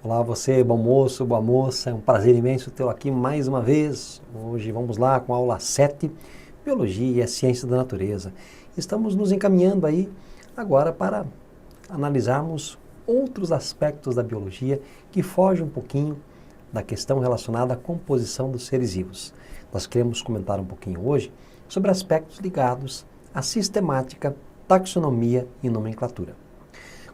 Olá você, bom moço, boa moça, é um prazer imenso tê-lo aqui mais uma vez. Hoje vamos lá com a aula 7, Biologia e a Ciência da Natureza. Estamos nos encaminhando aí agora para analisarmos outros aspectos da biologia que fogem um pouquinho da questão relacionada à composição dos seres vivos. Nós queremos comentar um pouquinho hoje sobre aspectos ligados à sistemática, taxonomia e nomenclatura.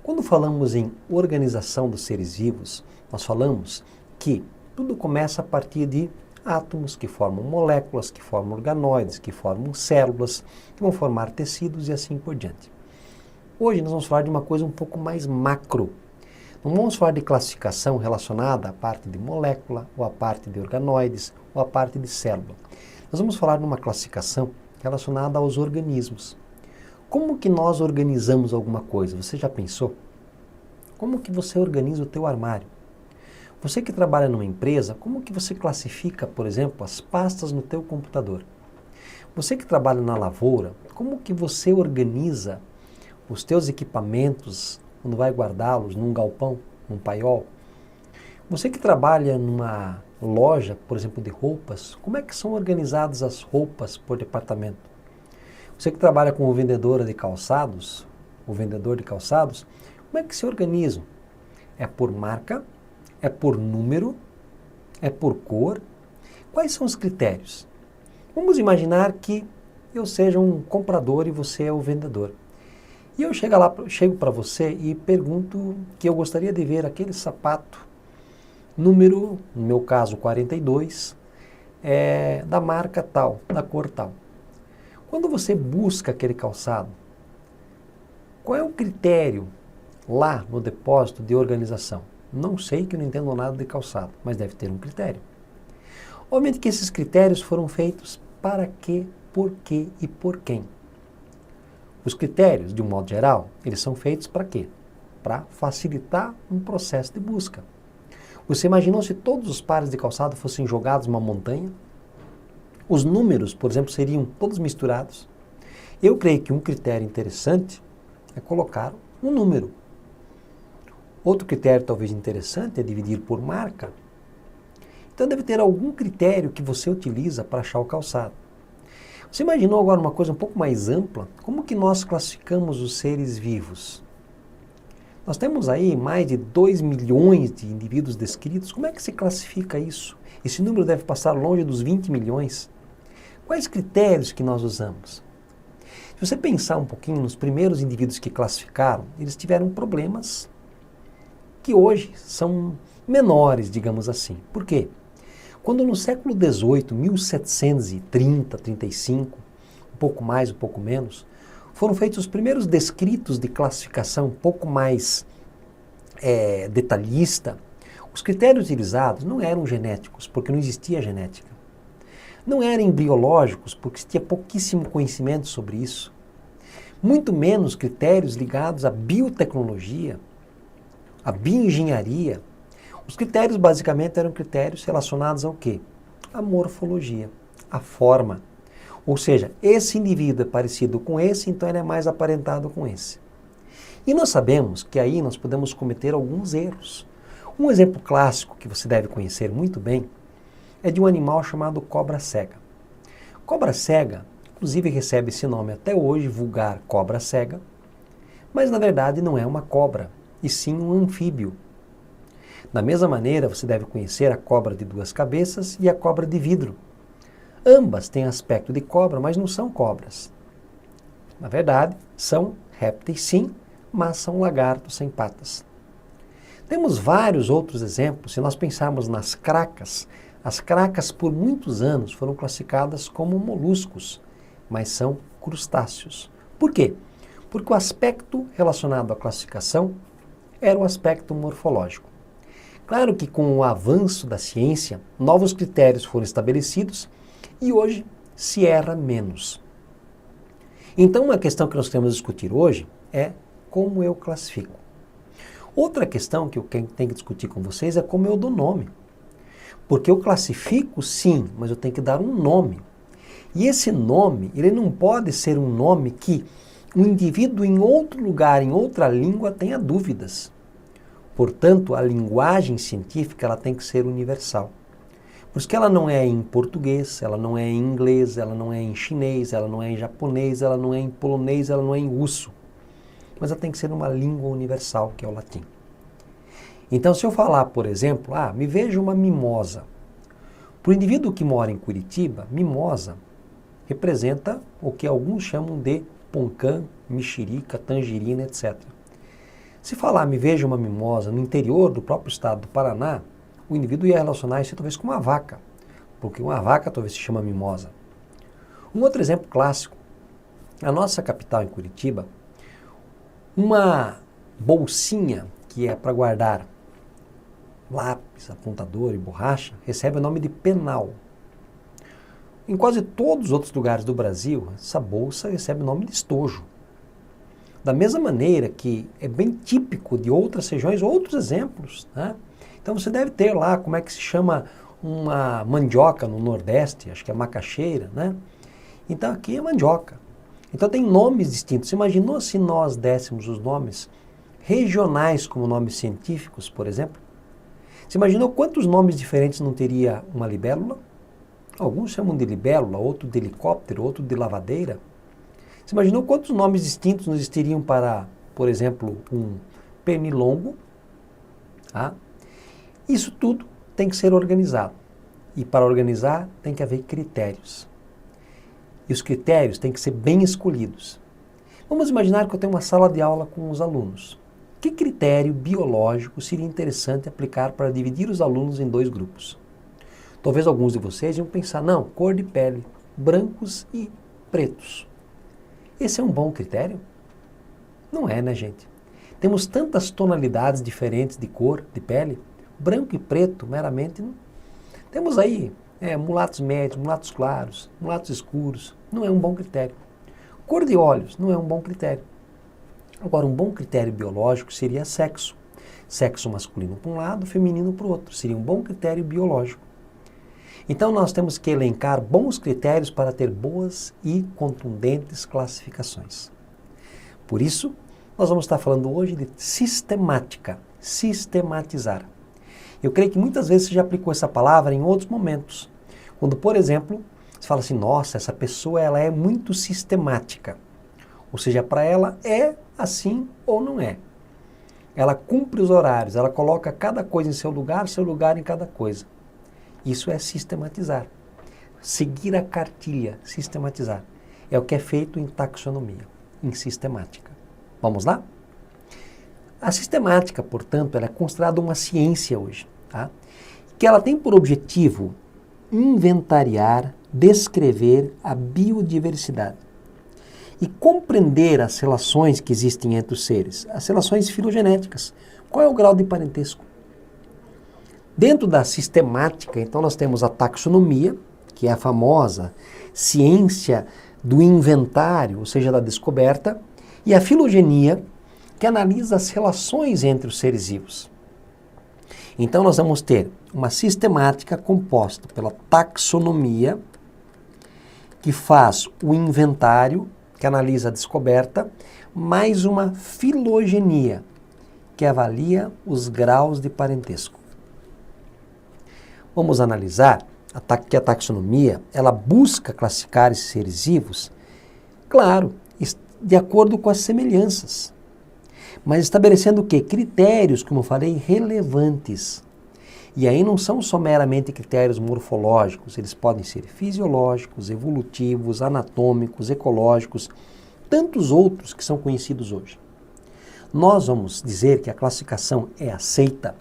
Quando falamos em organização dos seres vivos, nós falamos que tudo começa a partir de átomos que formam moléculas, que formam organoides, que formam células, que vão formar tecidos e assim por diante. Hoje nós vamos falar de uma coisa um pouco mais macro. Não vamos falar de classificação relacionada à parte de molécula, ou à parte de organoides, ou à parte de célula. Nós vamos falar de uma classificação relacionada aos organismos. Como que nós organizamos alguma coisa? Você já pensou? Como que você organiza o teu armário? Você que trabalha numa empresa, como que você classifica, por exemplo, as pastas no teu computador? Você que trabalha na lavoura, como que você organiza os teus equipamentos quando vai guardá-los num galpão, num paiol? Você que trabalha numa loja, por exemplo, de roupas, como é que são organizadas as roupas por departamento? Você que trabalha como vendedora de calçados, o vendedor de calçados, como é que se organizam? É por marca? É por número? É por cor? Quais são os critérios? Vamos imaginar que eu seja um comprador e você é o vendedor. E eu chego para você e pergunto que eu gostaria de ver aquele sapato, número, no meu caso 42, da marca tal, da cor tal. Quando você busca aquele calçado, qual é o critério lá no depósito de organização? Não sei, que eu não entendo nada de calçado, mas deve ter um critério. Obviamente que esses critérios foram feitos para quê, por quê e por quem. Os critérios, de um modo geral, eles são feitos para quê? Para facilitar um processo de busca. Você imaginou se todos os pares de calçado fossem jogados numa montanha? Os números, por exemplo, seriam todos misturados. Eu creio que um critério interessante é colocar um número. Outro critério talvez interessante é dividir por marca. Então deve ter algum critério que você utiliza para achar o calçado. Você imaginou agora uma coisa um pouco mais ampla? Como que nós classificamos os seres vivos? Nós temos aí mais de 2 milhões de indivíduos descritos. Como é que se classifica isso? Esse número deve passar longe dos 20 milhões. Quais critérios que nós usamos? Se você pensar um pouquinho nos primeiros indivíduos que classificaram, eles tiveram problemas que hoje são menores, digamos assim. Por quê? Quando no século XVIII, 1730, 35, um pouco mais, um pouco menos, foram feitos os primeiros descritos de classificação um pouco mais detalhista, os critérios utilizados não eram genéticos, porque não existia genética. Não eram embriológicos, porque se tinha pouquíssimo conhecimento sobre isso. Muito menos critérios ligados à biotecnologia, à bioengenharia. Os critérios basicamente eram critérios relacionados ao quê? À morfologia, à forma. Ou seja, esse indivíduo é parecido com esse, então ele é mais aparentado com esse. E nós sabemos que aí nós podemos cometer alguns erros. Um exemplo clássico que você deve conhecer muito bem é de um animal chamado cobra cega. Cobra cega, inclusive recebe esse nome até hoje, vulgar cobra cega, mas na verdade não é uma cobra, e sim um anfíbio. Da mesma maneira, você deve conhecer a cobra de 2 cabeças e a cobra de vidro. Ambas têm aspecto de cobra, mas não são cobras. Na verdade, são répteis sim, mas são lagartos sem patas. Temos vários outros exemplos. Se nós pensarmos nas cracas, as cracas por muitos anos foram classificadas como moluscos, mas são crustáceos. Por quê? Porque o aspecto relacionado à classificação era o aspecto morfológico. Claro que com o avanço da ciência, novos critérios foram estabelecidos e hoje se erra menos. Então, uma questão que nós queremos discutir hoje é como eu classifico. Outra questão que eu tenho que discutir com vocês é como eu dou nome. Porque eu classifico sim, mas eu tenho que dar um nome. E esse nome, ele não pode ser um nome que um indivíduo em outro lugar, em outra língua, tenha dúvidas. Portanto, a linguagem científica ela tem que ser universal. Por isso que ela não é em português, ela não é em inglês, ela não é em chinês, ela não é em japonês, ela não é em polonês, ela não é em russo. Mas ela tem que ser uma língua universal, que é o latim. Então, se eu falar, por exemplo, me veja uma mimosa. Para o indivíduo que mora em Curitiba, mimosa representa o que alguns chamam de poncã, mexerica, tangerina, etc. Se falar me veja uma mimosa no interior do próprio estado do Paraná, o indivíduo ia relacionar isso talvez com uma vaca, porque uma vaca talvez se chama mimosa. Um outro exemplo clássico, na nossa capital em Curitiba, uma bolsinha que é para guardar lápis, apontador e borracha, recebe o nome de penal. Em quase todos os outros lugares do Brasil, essa bolsa recebe o nome de estojo. Da mesma maneira que é bem típico de outras regiões, outros exemplos, né? Então você deve ter lá como é que se chama uma mandioca no Nordeste, acho que é macaxeira, né? Então aqui é mandioca. Então tem nomes distintos. Você imaginou se nós dessemos os nomes regionais como nomes científicos, por exemplo? Você imaginou quantos nomes diferentes não teria uma libélula? Alguns chamam de libélula, outro de helicóptero, outro de lavadeira. Você imaginou quantos nomes distintos não existiriam para, por exemplo, um pernilongo? Isso tudo tem que ser organizado. E para organizar tem que haver critérios. E os critérios têm que ser bem escolhidos. Vamos imaginar que eu tenho uma sala de aula com os alunos. Que critério biológico seria interessante aplicar para dividir os alunos em 2 grupos? Talvez alguns de vocês iam pensar, não, cor de pele, brancos e pretos. Esse é um bom critério? Não é, né, gente? Temos tantas tonalidades diferentes de cor, de pele, branco e preto, meramente. Não. Temos aí mulatos médios, mulatos claros, mulatos escuros. Não é um bom critério. Cor de olhos não é um bom critério. Agora, um bom critério biológico seria sexo. Sexo masculino para um lado, feminino para o outro. Seria um bom critério biológico. Então, nós temos que elencar bons critérios para ter boas e contundentes classificações. Por isso, nós vamos estar falando hoje de sistemática, sistematizar. Eu creio que muitas vezes você já aplicou essa palavra em outros momentos. Quando, por exemplo, você fala assim, nossa, essa pessoa ela é muito sistemática. Ou seja, para ela é assim ou não é. Ela cumpre os horários, ela coloca cada coisa em seu lugar em cada coisa. Isso é sistematizar. Seguir a cartilha, sistematizar. É o que é feito em taxonomia, em sistemática. Vamos lá? A sistemática, portanto, ela é considerada uma ciência hoje, tá? Que ela tem por objetivo inventariar, descrever a biodiversidade e compreender as relações que existem entre os seres, as relações filogenéticas. Qual é o grau de parentesco? Dentro da sistemática, então, nós temos a taxonomia, que é a famosa ciência do inventário, ou seja, da descoberta, e a filogenia, que analisa as relações entre os seres vivos. Então, nós vamos ter uma sistemática composta pela taxonomia, que faz o inventário, que analisa a descoberta, mais uma filogenia, que avalia os graus de parentesco. Vamos analisar que a taxonomia, ela busca classificar esses seres vivos, claro, de acordo com as semelhanças, mas estabelecendo o quê? Critérios, como eu falei, relevantes. E aí não são só meramente critérios morfológicos, eles podem ser fisiológicos, evolutivos, anatômicos, ecológicos, tantos outros que são conhecidos hoje. Nós vamos dizer que a classificação é aceita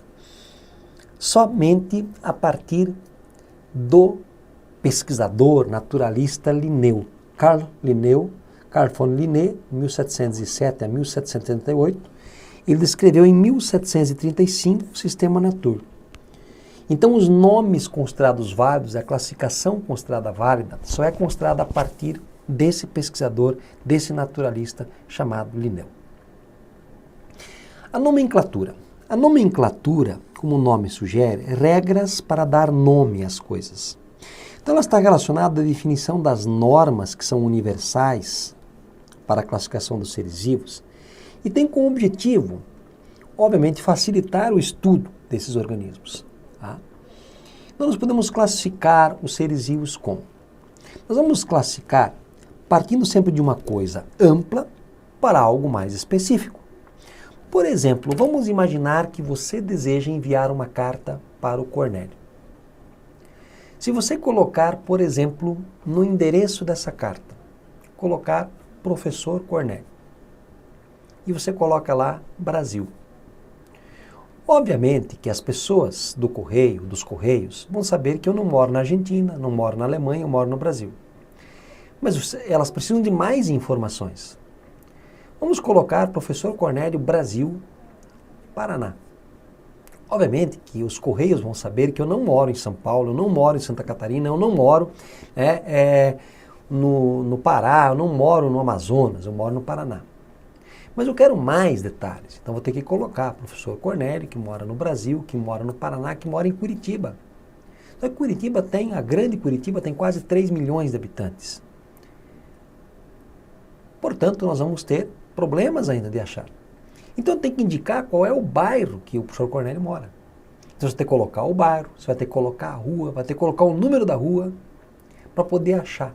somente a partir do pesquisador naturalista Linneu. Carl von Linné, 1707 a 1778, ele descreveu em 1735 o sistema Natur. Então, os nomes considerados válidos, a classificação considerada válida, só é considerada a partir desse pesquisador, desse naturalista chamado Linneu. A nomenclatura. A nomenclatura, como o nome sugere, é regras para dar nome às coisas. Então, ela está relacionada à definição das normas que são universais para a classificação dos seres vivos e tem como objetivo obviamente, facilitar o estudo desses organismos. Tá? Então, nós podemos classificar os seres vivos como? Nós vamos classificar partindo sempre de uma coisa ampla para algo mais específico. Por exemplo, vamos imaginar que você deseja enviar uma carta para o Cornélio. Se você colocar, por exemplo, no endereço dessa carta, colocar Professor Cornélio, e você coloca lá Brasil. Obviamente que as pessoas do correio, dos correios, vão saber que eu não moro na Argentina, não moro na Alemanha, eu moro no Brasil. Mas elas precisam de mais informações. Vamos colocar Professor Cornélio Brasil, Paraná. Obviamente que os correios vão saber que eu não moro em São Paulo, eu não moro em Santa Catarina, eu não moro no Pará, eu não moro no Amazonas, eu moro no Paraná. Mas eu quero mais detalhes, então vou ter que colocar Professor Cornélio, que mora no Brasil, que mora no Paraná, que mora em Curitiba. Então a grande Curitiba tem quase 3 milhões de habitantes. Portanto, nós vamos ter problemas ainda de achar. Então tem que indicar qual é o bairro que o professor Cornélio mora. Então você vai ter que colocar o bairro, você vai ter que colocar a rua, vai ter que colocar o número da rua para poder achar.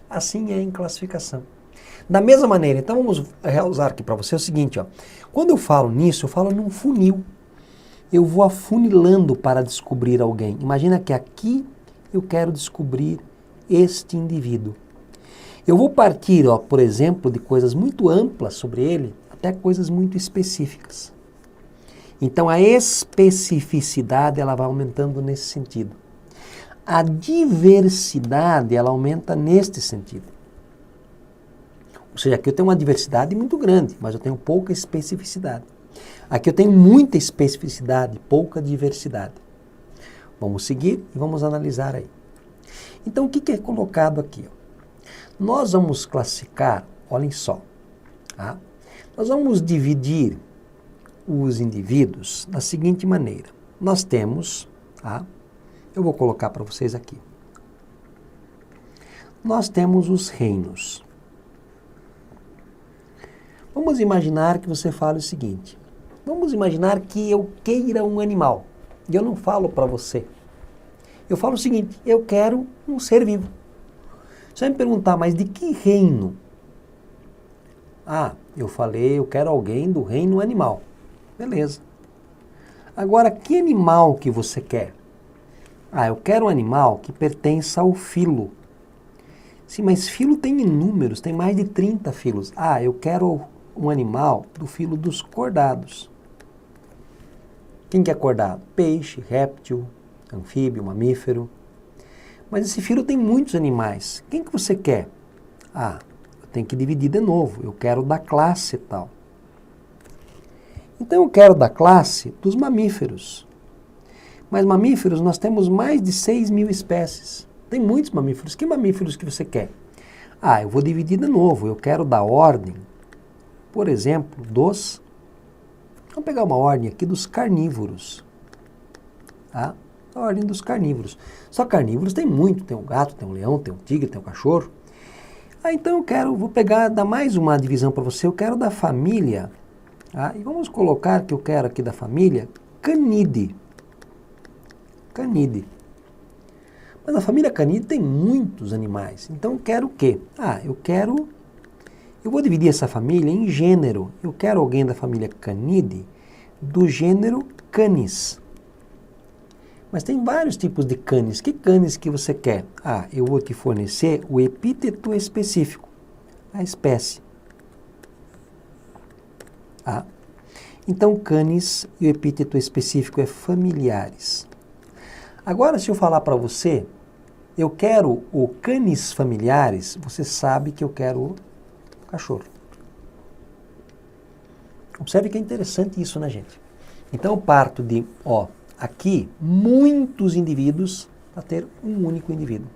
Assim é em classificação. Da mesma maneira, então vamos realizar aqui para você o seguinte, ó. Quando eu falo nisso, eu falo num funil. Eu vou afunilando para descobrir alguém. Imagina que aqui eu quero descobrir este indivíduo. Eu vou partir, ó, por exemplo, de coisas muito amplas sobre ele, até coisas muito específicas. Então a especificidade ela vai aumentando nesse sentido. A diversidade ela aumenta neste sentido. Ou seja, aqui eu tenho uma diversidade muito grande, mas eu tenho pouca especificidade. Aqui eu tenho muita especificidade, pouca diversidade. Vamos seguir e vamos analisar aí. Então o que é colocado aqui? Ó? Nós vamos classificar, olhem só, tá? Nós vamos dividir os indivíduos da seguinte maneira. Nós temos, tá? Eu vou colocar para vocês aqui. Nós temos os reinos. Vamos imaginar que você fale o seguinte. Vamos imaginar que eu queira um animal. E eu não falo para você. Eu falo o seguinte, eu quero um ser vivo. Você vai me perguntar, mas de que reino? Ah, eu falei, eu quero alguém do reino animal. Beleza. Agora, que animal que você quer? Ah, eu quero um animal que pertença ao filo. Sim, mas filo tem inúmeros, tem mais de 30 filos. Ah, eu quero um animal do filo dos cordados. Quem que é cordado? Peixe, réptil, anfíbio, mamífero. Mas esse filo tem muitos animais. Quem que você quer? Ah, eu tenho que dividir de novo. Eu quero da classe tal. Então eu quero da classe dos mamíferos. Mas mamíferos nós temos mais de 6 mil espécies. Tem muitos mamíferos. Que mamíferos que você quer? Ah, eu vou dividir de novo. Eu quero da ordem, por exemplo, dos... Vamos pegar uma ordem aqui dos carnívoros. Tá? A ordem dos carnívoros. Só carnívoros tem muito. Tem um gato, tem um leão, tem um tigre, tem um cachorro. Ah, então vou dar mais uma divisão para você. Eu quero da família. Tá? E vamos colocar que eu quero aqui da família Canidae. Canidae. Mas a família Canidae tem muitos animais. Então eu quero o quê? Ah, eu vou dividir essa família em gênero. Eu quero alguém da família Canidae do gênero Canis. Mas tem vários tipos de canis. Que canis que você quer? Ah, eu vou te fornecer o epíteto específico, a espécie. Ah. Então, canis e o epíteto específico é familiares. Agora, se eu falar para você, eu quero o canis familiares, você sabe que eu quero o cachorro. Observe que é interessante isso, né, gente? Então, eu parto de, aqui, muitos indivíduos para ter um único indivíduo.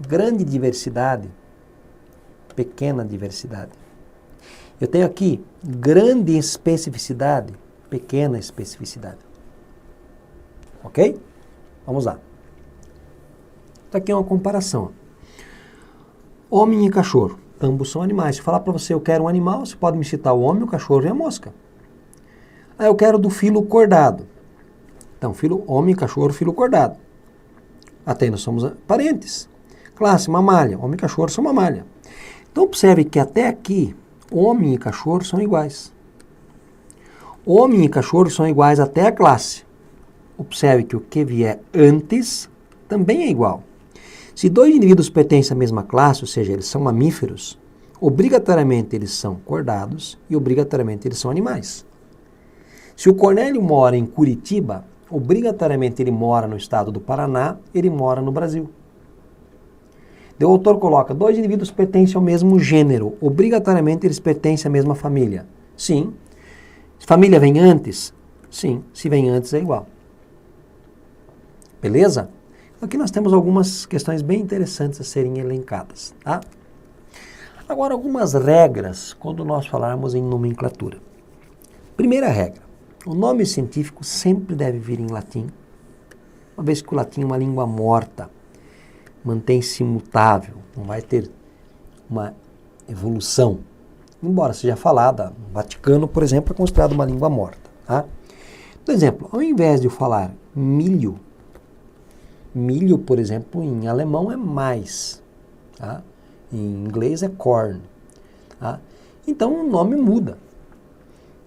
Grande diversidade, pequena diversidade. Eu tenho aqui grande especificidade, pequena especificidade. Ok? Vamos lá. Isso aqui é uma comparação. Homem e cachorro, ambos são animais. Se eu falar para você, eu quero um animal, você pode me citar o homem, o cachorro e a mosca. Ah, eu quero do filo cordado. Então, filo homem, cachorro, filo cordado. Até aí nós somos parentes. Classe, mamália. Homem e cachorro são mamália. Então, observe que até aqui, homem e cachorro são iguais. Homem e cachorro são iguais até a classe. Observe que o que vier antes também é igual. Se dois indivíduos pertencem à mesma classe, ou seja, eles são mamíferos, obrigatoriamente eles são cordados e obrigatoriamente eles são animais. Se o Cornélio mora em Curitiba, obrigatoriamente ele mora no estado do Paraná, ele mora no Brasil. O autor coloca, dois indivíduos pertencem ao mesmo gênero, obrigatoriamente eles pertencem à mesma família. Sim. Família vem antes? Sim. Se vem antes é igual. Beleza? Aqui nós temos algumas questões bem interessantes a serem elencadas, tá? Agora, algumas regras quando nós falarmos em nomenclatura. Primeira regra, o nome científico sempre deve vir em latim, uma vez que o latim é uma língua morta, mantém-se imutável, não vai ter uma evolução. Embora seja falada, no Vaticano, por exemplo, é considerado uma língua morta. Tá? Por exemplo, ao invés de eu falar milho, milho, por exemplo, em alemão é mais, tá? Em inglês é corn. Tá? Então o nome muda.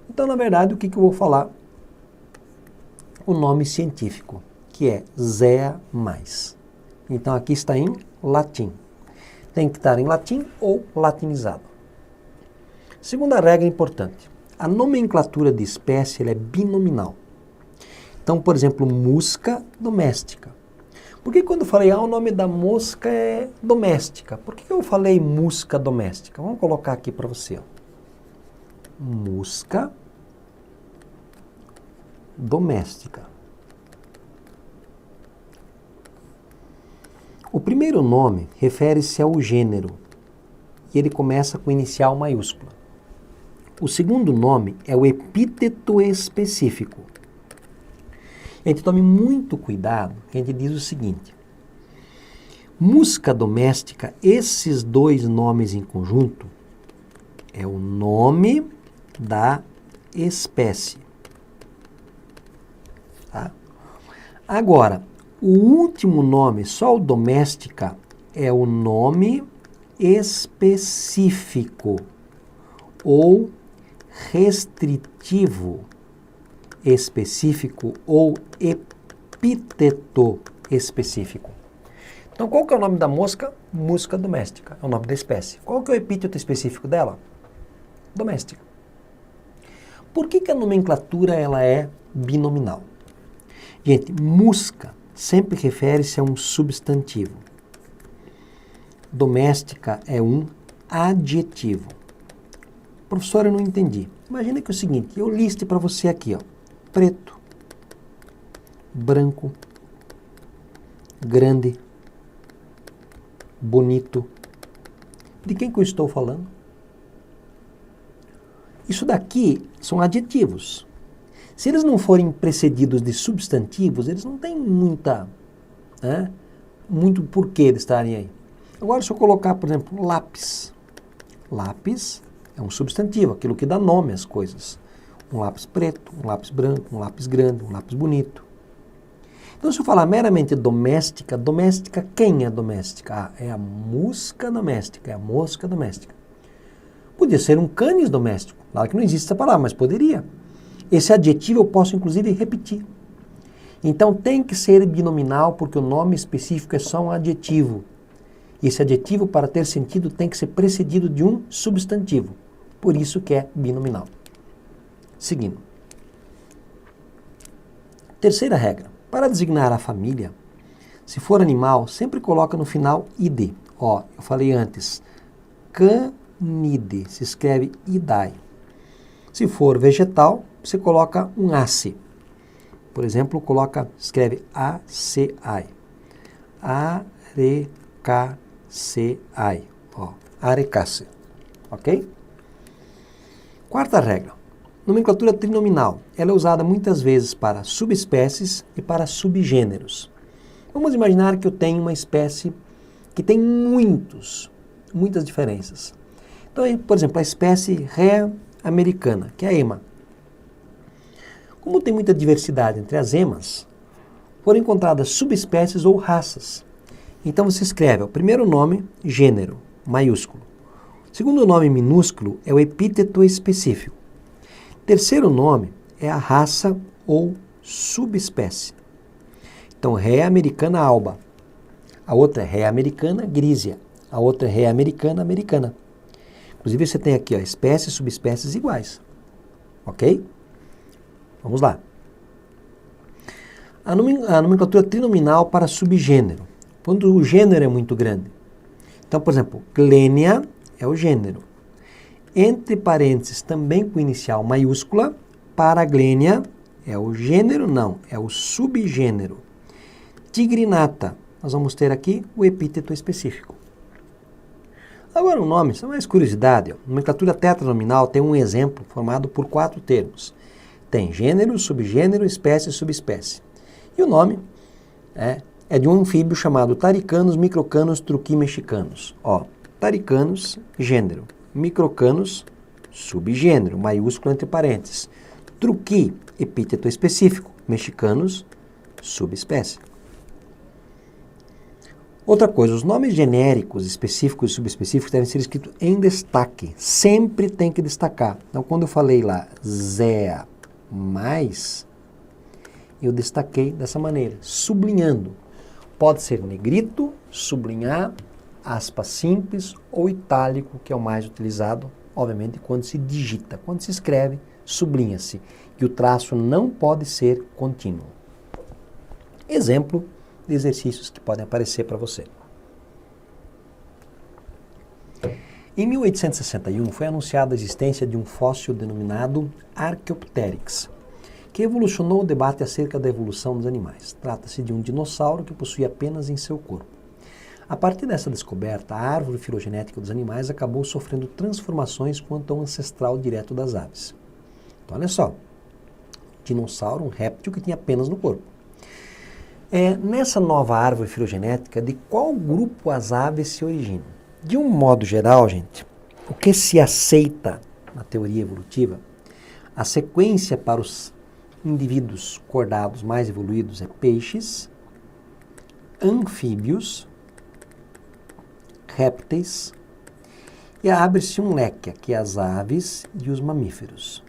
Então, na verdade, o que eu vou falar? O nome científico, que é Zea mais. Então aqui está em latim. Tem que estar em latim ou latinizado. Segunda regra importante. A nomenclatura de espécie ela é binominal. Então, por exemplo, mosca doméstica. Por que quando eu falei, o nome da mosca é doméstica? Por que eu falei mosca doméstica? Vamos colocar aqui para você. Ó. Mosca doméstica. O primeiro nome refere-se ao gênero e ele começa com inicial maiúscula. O segundo nome é o epíteto específico. A gente tome muito cuidado, que a gente diz o seguinte. Mosca doméstica, esses dois nomes em conjunto, é o nome da espécie. Tá? Agora, o último nome, só o doméstica, é o nome específico ou restritivo específico ou epíteto específico. Então, qual que é o nome da mosca? Mosca doméstica, é o nome da espécie. Qual que é o epíteto específico dela? Doméstica. Por que a nomenclatura ela é binominal? Gente, mosca sempre refere-se a um substantivo. Doméstica é um adjetivo. Professor, eu não entendi. Imagina que é o seguinte, eu liste para você aqui, ó, preto, branco, grande, bonito. De quem que eu estou falando? Isso daqui são adjetivos. Se eles não forem precedidos de substantivos, eles não têm muito porquê de estarem aí. Agora, se eu colocar, por exemplo, lápis. Lápis é um substantivo, aquilo que dá nome às coisas. Um lápis preto, um lápis branco, um lápis grande, um lápis bonito. Então, se eu falar meramente doméstica, doméstica, quem é doméstica? É a mosca doméstica, é a mosca doméstica. Podia ser um canis doméstico, claro que não existe essa palavra, mas poderia. Esse adjetivo eu posso, inclusive, repetir. Então, tem que ser binominal, porque o nome específico é só um adjetivo. E esse adjetivo, para ter sentido, tem que ser precedido de um substantivo. Por isso que é binominal. Seguindo. Terceira regra. Para designar a família, se for animal, sempre coloca no final id. Ó, eu falei antes, canide, se escreve idai. Se for vegetal, você coloca um ace. Por exemplo, escreve acai. Arecacei. Ó, arecace. Ok? Quarta regra. Nomenclatura trinominal. Ela é usada muitas vezes para subespécies e para subgêneros. Vamos imaginar que eu tenho uma espécie que tem muitas diferenças. Então, por exemplo, a espécie ré americana, que é a ema. Como tem muita diversidade entre as emas, foram encontradas subespécies ou raças. Então você escreve o primeiro nome, gênero, maiúsculo. O segundo nome, minúsculo, é o epíteto específico. Terceiro nome é a raça ou subespécie. Então, Rhea americana alba. A outra é Rhea americana grísea. A outra é Rhea americana americana. Inclusive, você tem aqui espécies e subespécies iguais. Ok? Vamos lá. A nomenclatura trinominal para subgênero. Quando o gênero é muito grande. Então, por exemplo, Glênia é o gênero. Entre parênteses, também com inicial maiúscula, Paraglênia é o gênero, não, é o subgênero. Tigrinata, nós vamos ter aqui o epíteto específico. Agora o nome, isso é mais curiosidade. A nomenclatura tetranominal tem um exemplo formado por 4 termos. Tem gênero, subgênero, espécie e subespécie. E o nome é de um anfíbio chamado Taricanos microcanos truqui mexicanos. Ó, Taricanos, gênero. Microcanos, subgênero, maiúsculo entre parênteses. Truqui, epíteto específico. Mexicanos, subespécie. Outra coisa, os nomes genéricos, específicos e subespecíficos devem ser escritos em destaque. Sempre tem que destacar. Então, quando eu falei lá, Zéa mais, eu destaquei dessa maneira, sublinhando. Pode ser negrito, sublinhar, aspas simples ou itálico, que é o mais utilizado, obviamente, quando se digita. Quando se escreve, sublinha-se. E o traço não pode ser contínuo. Exemplo de exercícios que podem aparecer para você. Em 1861, foi anunciada a existência de um fóssil denominado Archaeopteryx, que evolucionou o debate acerca da evolução dos animais. Trata-se de um dinossauro que possuía penas em seu corpo. A partir dessa descoberta, a árvore filogenética dos animais acabou sofrendo transformações quanto ao ancestral direto das aves. Então, olha só, dinossauro, um réptil que tinha penas no corpo. Nessa nova árvore filogenética, de qual grupo as aves se originam? De um modo geral, gente, o que se aceita na teoria evolutiva, a sequência para os indivíduos cordados mais evoluídos é peixes, anfíbios, répteis, e abre-se um leque, aqui as aves e os mamíferos.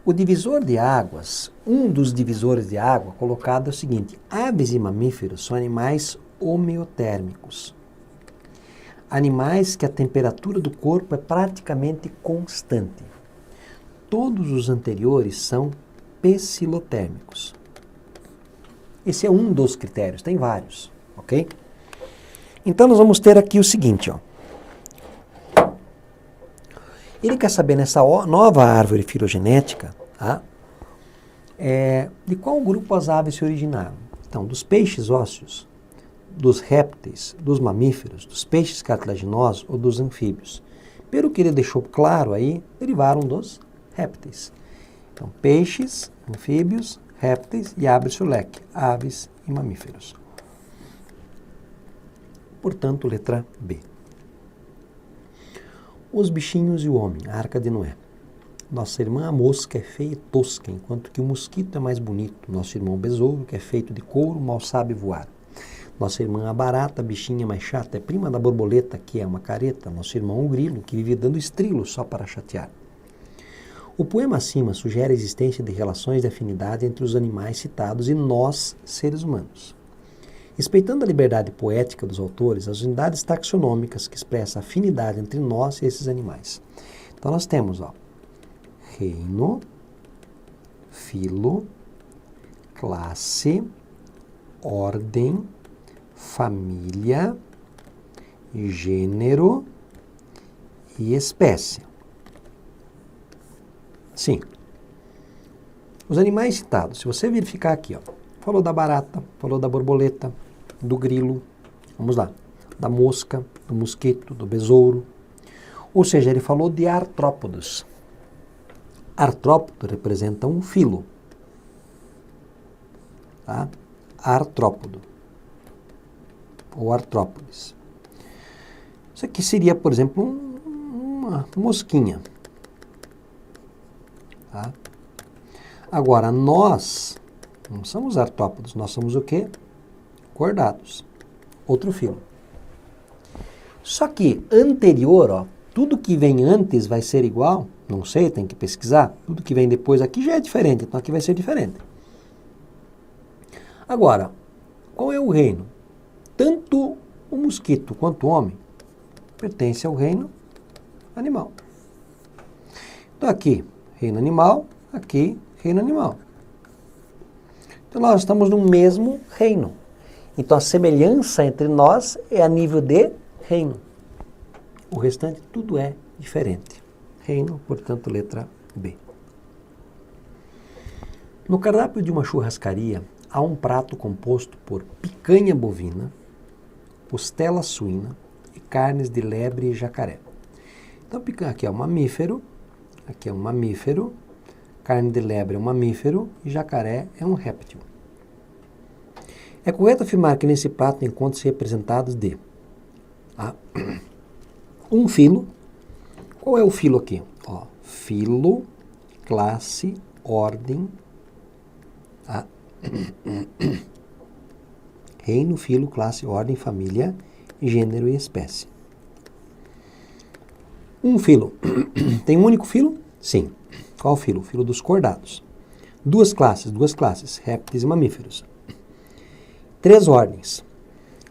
O divisor de águas, um dos divisores de água colocado é o seguinte: aves e mamíferos são animais homeotérmicos. Animais que a temperatura do corpo é praticamente constante. Todos os anteriores são pecilotérmicos. Esse é um dos critérios, tem vários, ok? Então nós vamos ter aqui o seguinte, ó. Ele quer saber nessa nova árvore filogenética, tá? De qual grupo as aves se originaram. Então, dos peixes ósseos, dos répteis, dos mamíferos, dos peixes cartilaginosos ou dos anfíbios. Pelo que ele deixou claro aí, derivaram dos répteis. Então, peixes, anfíbios, répteis e abre-se o leque, aves e mamíferos. Portanto, letra B. Os bichinhos e o homem, a Arca de Noé. Nossa irmã a mosca é feia e tosca, enquanto que o mosquito é mais bonito. Nosso irmão besouro, que é feito de couro, mal sabe voar. Nossa irmã a barata, a bichinha mais chata, é prima da borboleta, que é uma careta. Nosso irmão o grilo, que vive dando estrilo só para chatear. O poema acima sugere a existência de relações de afinidade entre os animais citados e nós, seres humanos. Respeitando a liberdade poética dos autores, as unidades taxonômicas que expressam a afinidade entre nós e esses animais. Então nós temos, reino, filo, classe, ordem, família, gênero e espécie. Sim. Os animais citados, se você verificar aqui, falou da barata, falou da borboleta, do grilo, vamos lá, da mosca, do mosquito, do besouro. Ou seja, ele falou de artrópodos. Artrópodo representa um filo. Tá? Artrópodo. Ou artrópodes. Isso aqui seria, por exemplo, uma mosquinha. Tá? Agora, nós não somos artrópodos, nós somos o quê? Cordados. Outro filo. Só que anterior, ó, tudo que vem antes vai ser igual? Não sei, tem que pesquisar. Tudo que vem depois aqui já é diferente, então aqui vai ser diferente. Agora, qual é o reino? Tanto o mosquito quanto o homem pertence ao reino animal. Então aqui, reino animal, aqui, reino animal. Então nós estamos no mesmo reino. Então a semelhança entre nós é a nível de reino. O restante tudo é diferente. Reino, portanto, letra B. No cardápio de uma churrascaria, há um prato composto por picanha bovina, costela suína e carnes de lebre e jacaré. Então, picanha aqui é um mamífero, aqui é um mamífero, carne de lebre é um mamífero e jacaré é um réptil. É correto afirmar que nesse prato encontram-se representados de um filo. Qual é o filo aqui? Ó, filo, classe, ordem, reino, filo, classe, ordem, família, gênero e espécie. Um filo. Tem um único filo? Sim. Qual filo? O filo dos cordados. Duas classes, répteis e mamíferos. 3 ordens.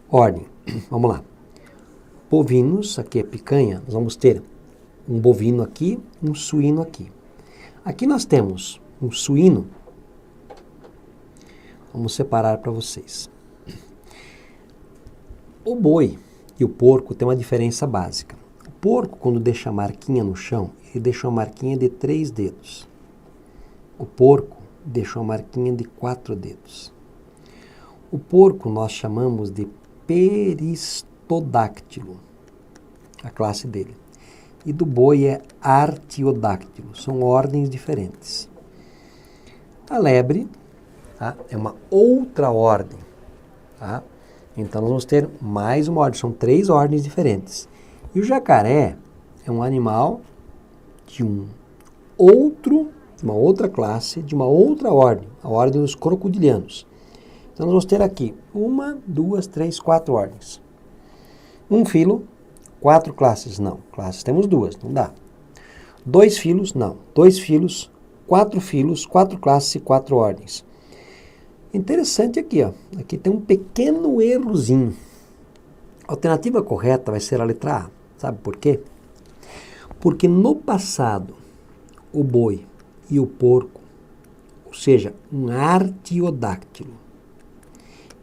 Ordem, vamos lá. Bovinos, aqui é picanha, nós vamos ter um bovino aqui, um suíno aqui. Aqui nós temos um suíno. Vamos separar para vocês. O boi e o porco têm uma diferença básica. O porco, quando deixa a marquinha no chão, ele deixa uma marquinha de 3 dedos. O porco deixa uma marquinha de 4 dedos. O porco nós chamamos de peristodáctilo, a classe dele. E do boi é artiodáctilo, são ordens diferentes. A lebre, tá, é uma outra ordem. Tá? Então nós vamos ter mais uma ordem, são 3 ordens diferentes. E o jacaré é um animal de uma outra classe, de uma outra ordem, a ordem dos crocodilianos. Então nós vamos ter aqui 1, 2, 3, 4 ordens. Um filo, 4 classes, não. Classes temos 2, não dá. 2 filos, não. 2 filos, 4 classes e 4 ordens. Interessante aqui, ó. Aqui tem um pequeno errozinho. A alternativa correta vai ser a letra A. Sabe por quê? Porque no passado, o boi e o porco, ou seja, um artiodáctilo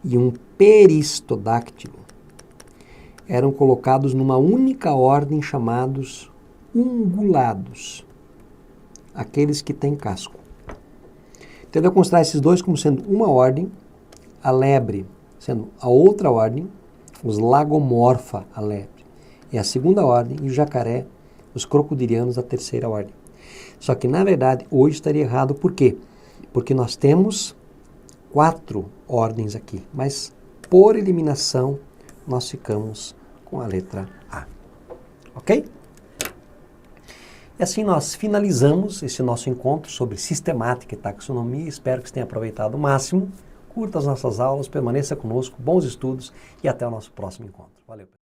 e um peristodáctilo, eram colocados numa única ordem chamados ungulados, aqueles que têm casco. Então, eu vou considerar esses dois como sendo uma ordem, a lebre sendo a outra ordem, os lagomorfa, a lebre, é a segunda ordem, e o jacaré, os crocodilianos, a terceira ordem. Só que, na verdade, hoje estaria errado. Por quê? Porque nós temos 4 ordens aqui, mas por eliminação nós ficamos com a letra A. Ok? E assim nós finalizamos esse nosso encontro sobre sistemática e taxonomia. Espero que você tenha aproveitado o máximo. Curta as nossas aulas, permaneça conosco, bons estudos e até o nosso próximo encontro. Valeu!